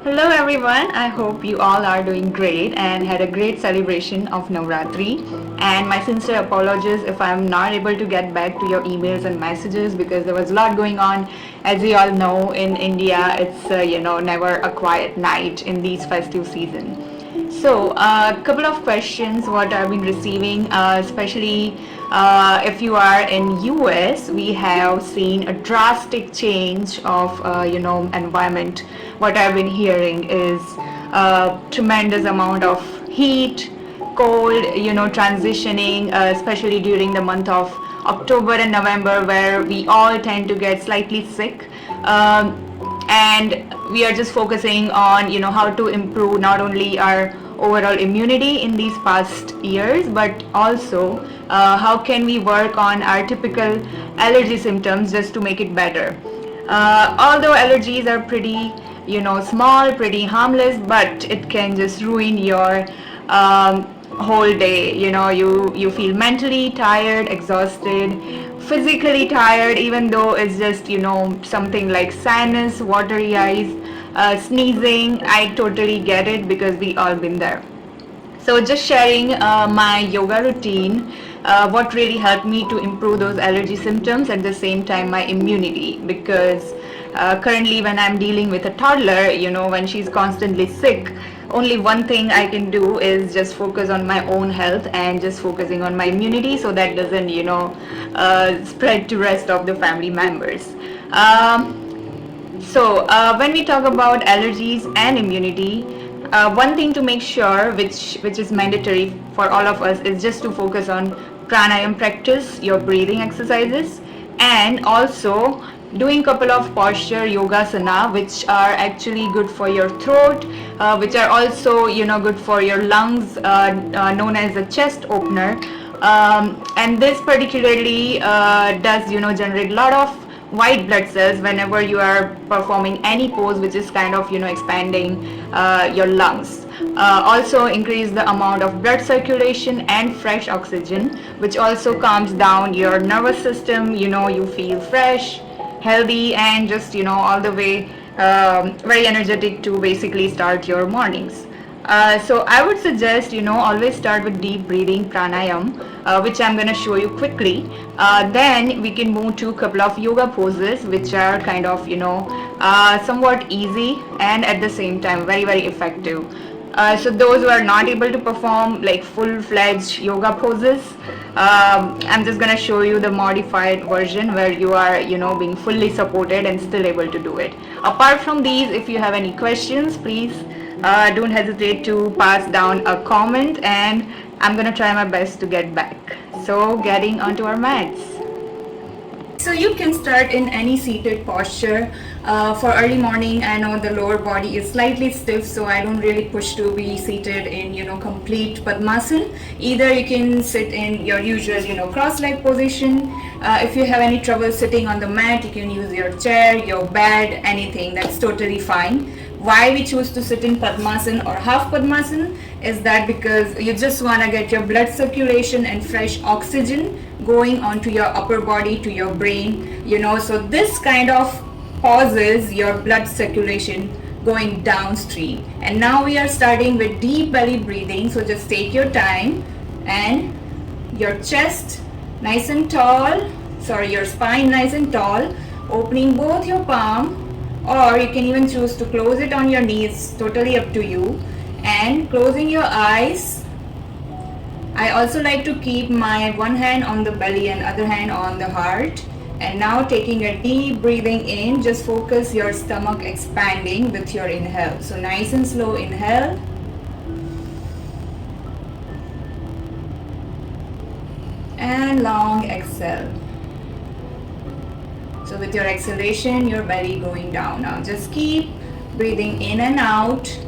Hello everyone, I hope you all are doing great and had a great celebration of Navratri. And my sincere apologies if I'm not able to get back to your emails and messages because there was a lot going on. As we all know, in India, it's never a quiet night in these festive season. So, a couple of questions what I've been receiving, especially if you are in US, we have seen a drastic change of environment. What I've been hearing is tremendous amount of heat, cold, transitioning, especially during the month of October and November, where we all tend to get slightly sick. And we are just focusing on how to improve not only our overall immunity in these past years, but also how can we work on our typical allergy symptoms just to make it better. Although allergies are pretty small, pretty harmless, but it can just ruin your whole day. You feel mentally tired, exhausted, physically tired, even though it's just something like sinus, watery eyes, sneezing. I totally get it because we all been there. So just sharing my yoga routine, what really helped me to improve those allergy symptoms, at the same time my immunity, because currently when I'm dealing with a toddler, when she's constantly sick, only one thing I can do is just focus on my own health and just focusing on my immunity so that doesn't spread to rest of the family members. When we talk about allergies and immunity, one thing to make sure, which is mandatory for all of us, is just to focus on pranayam practice, your breathing exercises, and also doing couple of posture yogasana, which are actually good for your throat, which are also good for your lungs, known as a chest opener. And this particularly does generate a lot of white blood cells whenever you are performing any pose which is kind of expanding your lungs. Also increase the amount of blood circulation and fresh oxygen, which also calms down your nervous system. You feel fresh, healthy, and just all the way very energetic to basically start your mornings. So I would suggest always start with deep breathing pranayam, which I'm going to show you quickly. Then we can move to a couple of yoga poses, which are kind of somewhat easy and at the same time very very effective. So those who are not able to perform like full-fledged yoga poses, I'm just gonna show you the modified version where you are being fully supported and still able to do it. Apart from these, if you have any questions, please don't hesitate to pass down a comment, and I'm gonna try my best to get back. So getting onto our mats. So you can start in any seated posture. For early morning, I know the lower body is slightly stiff, so I don't really push to be seated in complete Padmasana. Either you can sit in your usual cross-leg position. If you have any trouble sitting on the mat, you can use your chair, your bed, anything. That's totally fine. Why we choose to sit in Padmasana or half Padmasana is that because you just want to get your blood circulation and fresh oxygen going onto your upper body to your brain, so this kind of pauses your blood circulation going downstream. And now we are starting with deep belly breathing, so just take your time, and your chest nice and tall, your spine nice and tall, opening both your palm, or you can even choose to close it on your knees, totally up to you, and closing your eyes. I also like to keep my one hand on the belly and other hand on the heart. And now taking a deep breathing in, just focus your stomach expanding with your inhale. So nice and slow inhale. And long exhale. So with your exhalation, your belly going down. Now just keep breathing in and out.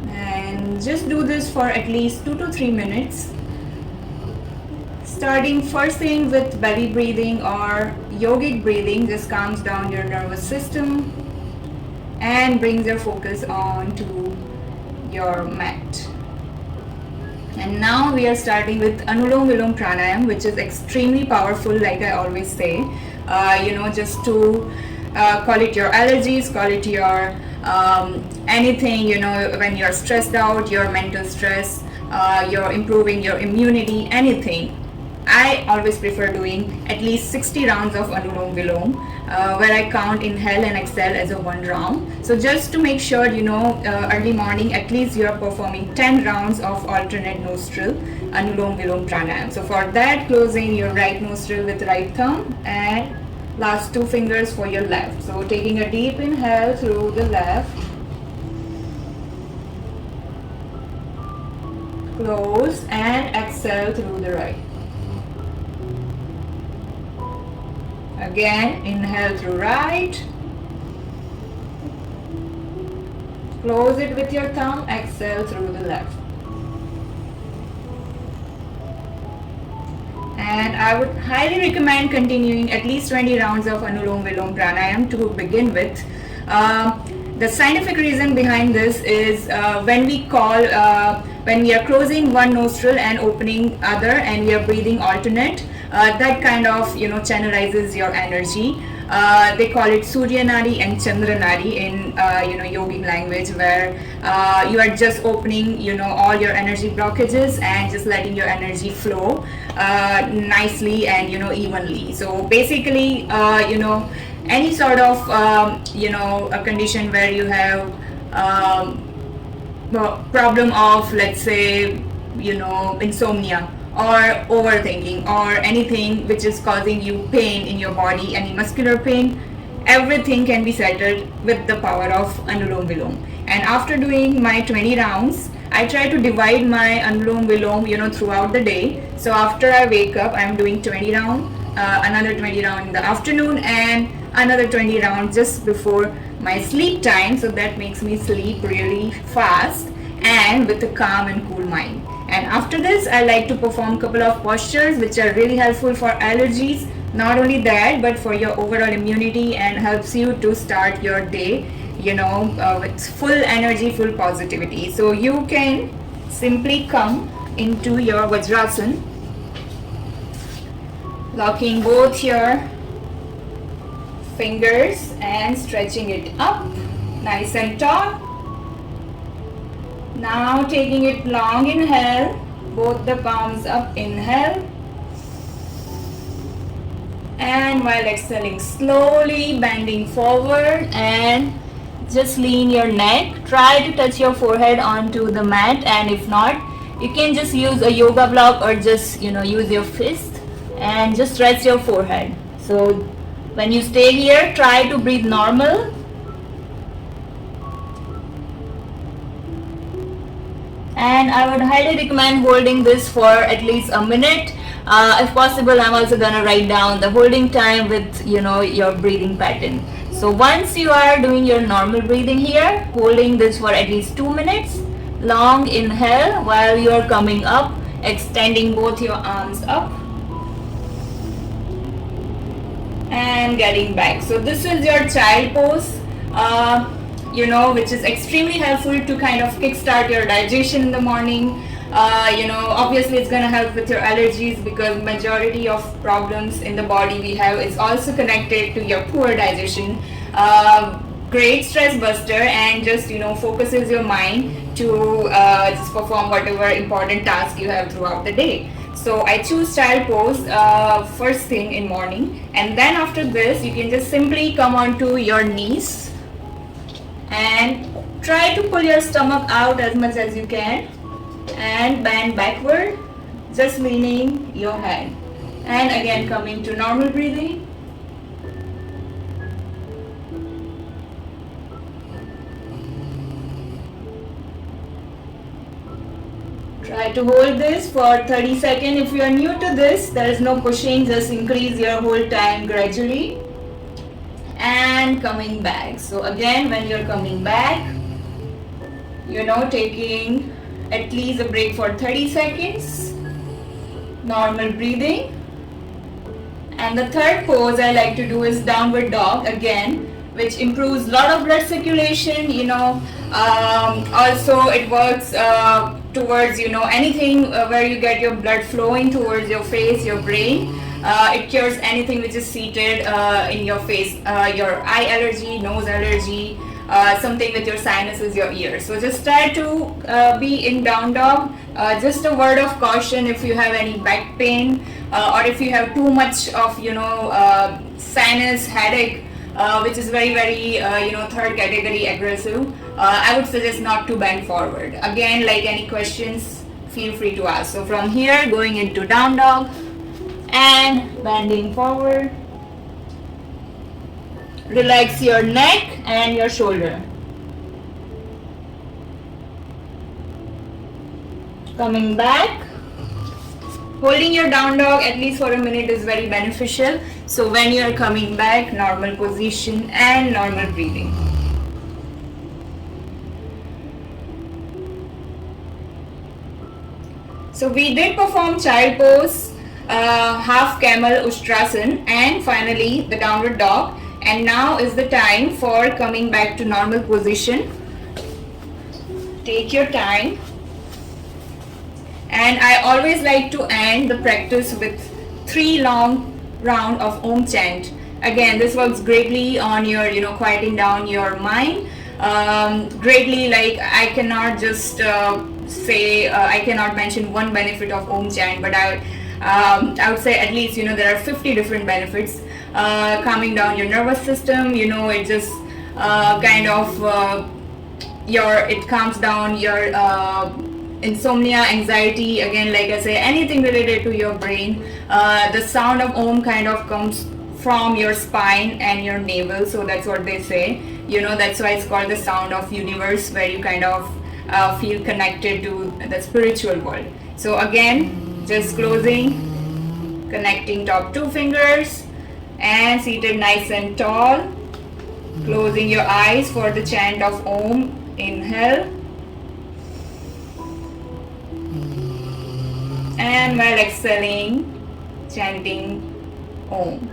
And just do this for at least 2 to 3 minutes. Starting first thing with belly breathing or yogic breathing, just calms down your nervous system and brings your focus on to your mat. And now we are starting with Anulom Vilom Pranayam, which is extremely powerful, like I always say. Just to call it your allergies, call it your anything, when you're stressed out, your mental stress, you're improving your immunity, anything. I always prefer doing at least 60 rounds of Anulom Vilom, where I count inhale and exhale as a one round. So just to make sure, early morning, at least you are performing 10 rounds of alternate nostril Anulom Vilom Pranayam. So for that, closing your right nostril with right thumb and last two fingers for your left. So taking a deep inhale through the left, close and exhale through the right. Again, inhale through right, close it with your thumb, exhale through the left. And I would highly recommend continuing at least 20 rounds of Anulom Vilom Pranayam to begin with. The scientific reason behind this is when we are closing one nostril and opening other, and we are breathing alternate, that kind of channelizes your energy. They call it Surya Nadi and Chandra Nadi in yogic language, where you are just opening all your energy blockages and just letting your energy flow nicely and evenly. So basically, any sort of a condition where you have problem of, let's say, insomnia or overthinking or anything which is causing you pain in your body, any muscular pain, everything can be settled with the power of Anulom Vilom. And after doing my 20 rounds, I try to divide my Anulom Vilom throughout the day. So after I wake up, I'm doing 20 round, another 20 round in the afternoon, and another 20 rounds just before my sleep time. So that makes me sleep really fast and with a calm and cool mind. And after this, I like to perform a couple of postures which are really helpful for allergies. Not only that, but for your overall immunity, and helps you to start your day with full energy, full positivity. So you can simply come into your Vajrasan, locking both your fingers and stretching it up nice and tall. Now taking it long inhale, both the palms up, inhale, and while exhaling slowly bending forward, and just lean your neck, try to touch your forehead onto the mat, and if not, you can just use a yoga block or just use your fist and just rest your forehead. So when you stay here, try to breathe normal. And I would highly recommend holding this for at least a minute. If possible, I'm also gonna write down the holding time with your breathing pattern. So once you are doing your normal breathing here, holding this for at least 2 minutes, long inhale while you are coming up, extending both your arms up and getting back. So this is your child pose, which is extremely helpful to kind of kickstart your digestion in the morning. Obviously it's going to help with your allergies, because majority of problems in the body we have is also connected to your poor digestion. Great stress buster, and just focuses your mind to just perform whatever important task you have throughout the day. So I choose child pose first thing in morning, and then after this you can just simply come onto your knees and try to pull your stomach out as much as you can and bend backward, just leaning your head, and again coming to normal breathing. Try to hold this for 30 seconds. If you are new to this, there is no pushing, just increase your hold time gradually. And coming back. So again, when you're coming back, taking at least a break for 30 seconds, normal breathing. And the third pose I like to do is downward dog again, which improves a lot of blood circulation. Also it works towards, you know, anything where you get your blood flowing towards your face, your brain. It cures anything which is seated in your face, your eye allergy, nose allergy, something with your sinuses, your ears. So just try to be in down dog. Just a word of caution, if you have any back pain or if you have too much of, you know, sinus headache, which is very you know, third category aggressive, I would suggest not to bend forward. Again, like any questions, feel free to ask. So from here, going into down dog and bending forward. Relax your neck and your shoulder. Coming back. Holding your down dog at least for a minute is very beneficial. So when you are coming back, normal position and normal breathing. So we did perform child pose, half camel ustrasan, and finally the downward dog. And now is the time for coming back to normal position. Take your time. And I always like to end the practice with 3 long round of Om chant. Again, this works greatly on your, you know, quieting down your mind. Greatly, like I cannot just say, I cannot mention one benefit of Om chant, but I would say at least, you know, there are 50 different benefits. Calming down your nervous system, you know, it just kind of it calms down your insomnia, anxiety. Again, like I say, anything related to your brain. The sound of Om kind of comes from your spine and your navel, so that's what they say, you know, that's why it's called the sound of universe, where you kind of feel connected to the spiritual world. So again, just closing, connecting top 2 fingers and seated nice and tall, closing your eyes for the chant of Om. Inhale, and while exhaling, chanting Om.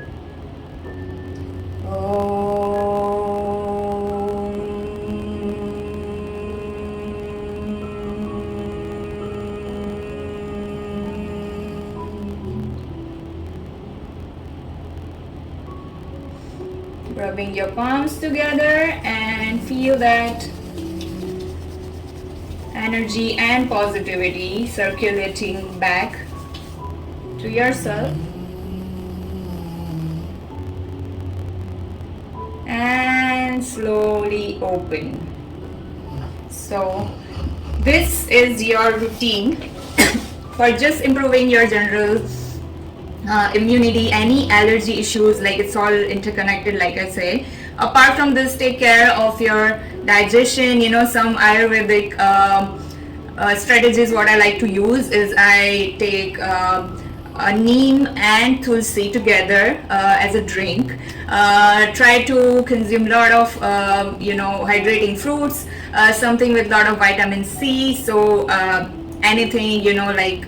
Rubbing your palms together and feel that energy and positivity circulating back to yourself. And slowly open. So this is your routine for just improving your general immunity, any allergy issues, like it's all interconnected, like I say. Apart from this, take care of your digestion. You know, some Ayurvedic strategies what I like to use is I take neem and tulsi together as a drink. Try to consume a lot of you know, hydrating fruits, something with a lot of vitamin C. So anything, you know, like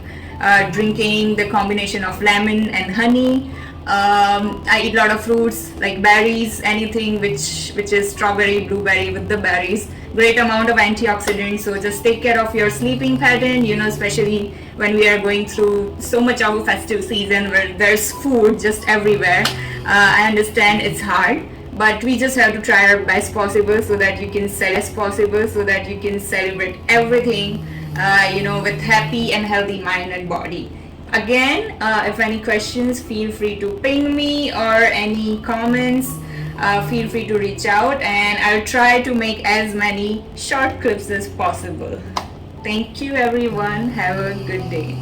drinking the combination of lemon and honey. I eat a lot of fruits like berries, anything which is strawberry, blueberry with the berries. Great amount of antioxidants. So just take care of your sleeping pattern, you know, especially when we are going through so much of a festive season where there's food just everywhere. I understand it's hard, but we just have to try our best possible so that you can celebrate everything, you know, with happy and healthy mind and body. Again, if any questions, feel free to ping me, or any comments, feel free to reach out, and I'll try to make as many short clips as possible. Thank you everyone. Have a good day.